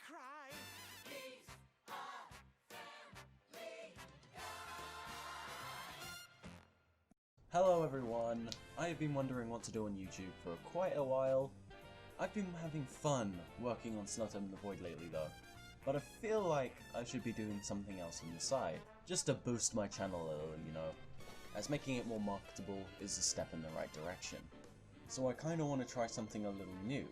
cry. He's a family guy. Hello everyone, I have been wondering what to do on YouTube for quite a while. I've been having fun working on Snot and the Void lately though, but I feel like I should be doing something else on the side, just to boost my channel a little, you know, as making it more marketable is a step in the right direction. So I kinda want to try something a little new.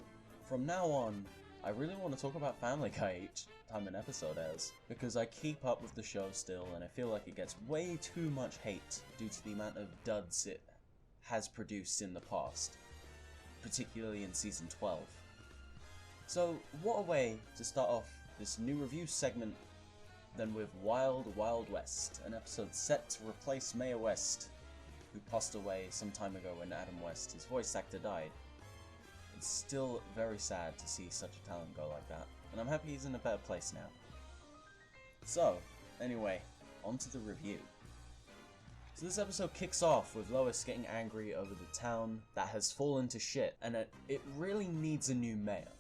From now on, I really want to talk about Family Guy each time an episode airs, because I keep up with the show still and I feel like it gets way too much hate due to the amount of duds it has produced in the past, particularly in Season 12. So what a way to start off this new review segment than with Wild Wild West, an episode set to replace Mae West, who passed away some time ago when Adam West, his voice actor, died. It's still very sad to see such a talent go like that, and I'm happy he's in a better place now. So, anyway, on to the review. So this episode kicks off with Lois getting angry over the town that has fallen to shit, and it really needs a new mayor.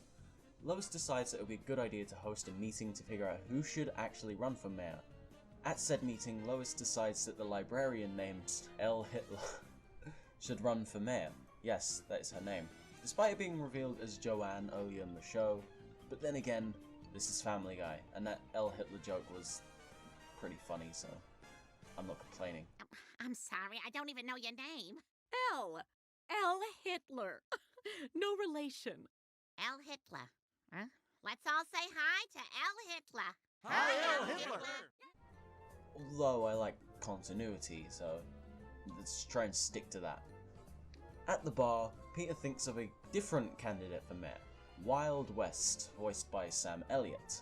Lois decides that it would be a good idea to host a meeting to figure out who should actually run for mayor. At said meeting, Lois decides that the librarian named L. Hitler should run for mayor. Yes, that is her name. Despite it being revealed as Joanne earlier in the show, but then again, this is Family Guy, and that L. Hitler joke was pretty funny, so I'm not complaining. I'm sorry, I don't even know your name. L Hitler. No relation. L. Hitler. Huh? Let's all say hi to L. Hitler. Hi, L. Hitler. Although I like continuity, so let's try and stick to that. At the bar, Peter thinks of a different candidate for mayor, Wild West, voiced by Sam Elliott.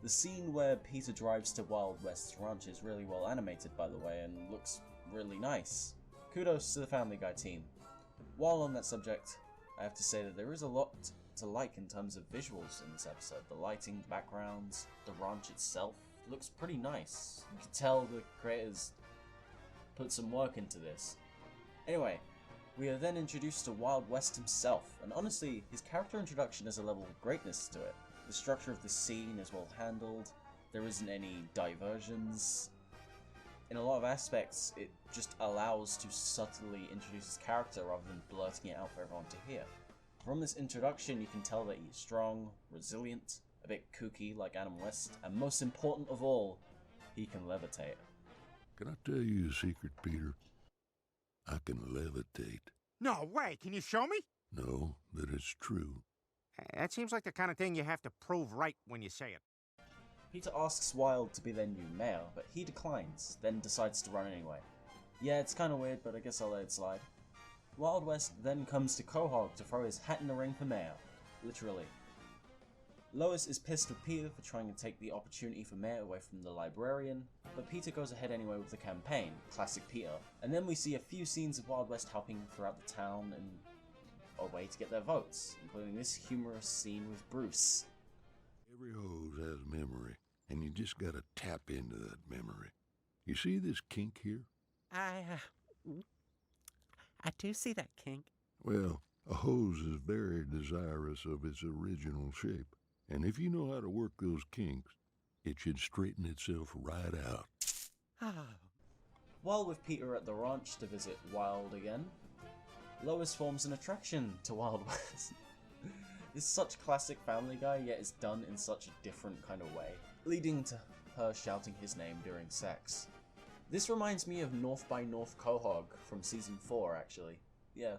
The scene where Peter drives to Wild West's ranch is really well animated, by the way, and looks really nice. Kudos to the Family Guy team. While on that subject, I have to say that there is a lot to like in terms of visuals in this episode. The lighting, the backgrounds, the ranch itself looks pretty nice. You can tell the creators put some work into this. Anyway, we are then introduced to Wild West himself, and honestly, his character introduction has a level of greatness to it. The structure of the scene is well handled, there isn't any diversions. In a lot of aspects, it just allows to subtly introduce his character rather than blurting it out for everyone to hear. From this introduction, you can tell that he's strong, resilient, a bit kooky like Adam West, and most important of all, he can levitate. Can I tell you a secret, Peter? I can levitate. No way, can you show me? No, that is true. That seems like the kind of thing you have to prove right when you say it. Peter asks Wild to be their new mayor, but he declines, then decides to run anyway. Yeah, it's kinda weird, but I guess I'll let it slide. Wild West then comes to Quahog to throw his hat in the ring for mayor. Literally. Lois is pissed with Peter for trying to take the opportunity for mayor away from the librarian, but Peter goes ahead anyway with the campaign, classic Peter. And then we see a few scenes of Wild West helping throughout the town and a way to get their votes, including this humorous scene with Bruce. Every hose has a memory, and you just gotta tap into that memory. You see this kink here? I do see that kink. Well, a hose is very desirous of its original shape. And if you know how to work those kinks, it should straighten itself right out. Oh. While with Peter at the ranch to visit Wild again, Lois forms an attraction to Wild West. It's such classic Family Guy, yet it's done in such a different kind of way, leading to her shouting his name during sex. This reminds me of North by North Quahog from Season 4, actually. Yeah,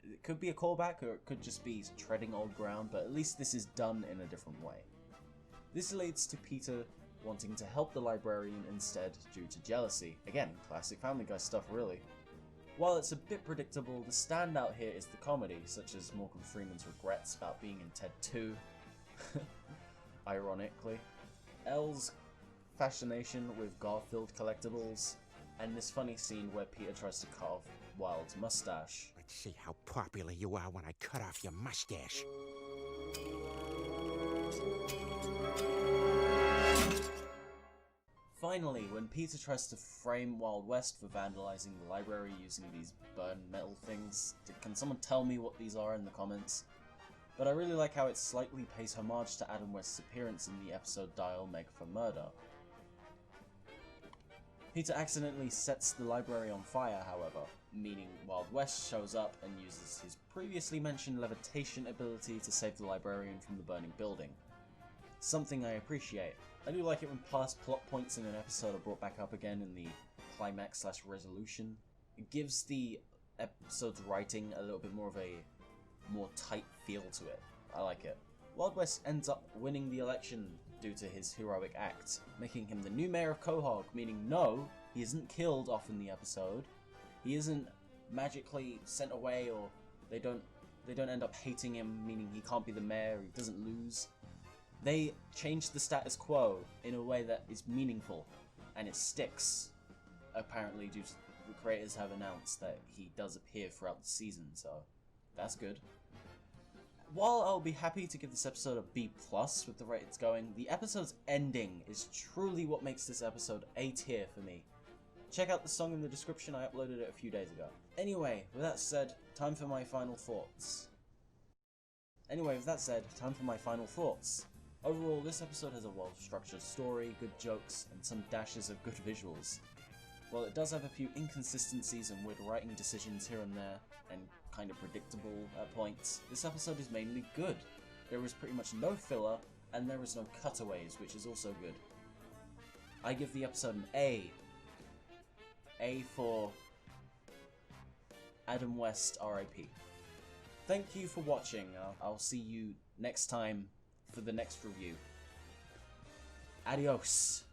it could be a callback, or it could just be treading old ground, but at least this is done in a different way. This leads to Peter wanting to help the librarian instead due to jealousy. Again, classic Family Guy stuff, really. While it's a bit predictable, the standout here is the comedy, such as Morgan Freeman's regrets about being in Ted 2, ironically, Elle's fascination with Garfield collectibles, and this funny scene where Peter tries to cut off Wild's mustache. Let's see how popular you are when I cut off your mustache. Finally, when Peter tries to frame Wild West for vandalizing the library using these burn metal things, can someone tell me what these are in the comments? but I really like how it slightly pays homage to Adam West's appearance in the episode Dial Meg for Murder. Peter accidentally sets the library on fire, however, meaning Wild West shows up and uses his previously mentioned levitation ability to save the librarian from the burning building. Something I appreciate. I do like it when past plot points in an episode are brought back up again in the climax/resolution. It gives the episode's writing a little bit more of a more tight feel to it. I like it. Wild West ends up winning the election due to his heroic act, making him the new mayor of Quahog, meaning no, he isn't killed off in the episode, he isn't magically sent away, or they don't end up hating him, meaning he can't be the mayor, he doesn't lose. They changed the status quo in a way that is meaningful, and it sticks, apparently due to the creators have announced that he does appear throughout the season, so that's good. While I'll be happy to give this episode a B+ with the rate it's going, the episode's ending is truly what makes this episode A tier for me. Check out the song in the description, I uploaded it a few days ago. Anyway, with that said, time for my final thoughts. Overall, this episode has a well-structured story, good jokes, and some dashes of good visuals. While it does have a few inconsistencies and weird writing decisions here and there, and kind of predictable at points, this episode is mainly good. There is pretty much no filler, and there is no cutaways, which is also good. I give the episode an A. A for Adam West RIP. Thank you for watching. I'll see you next time for the next review. Adios.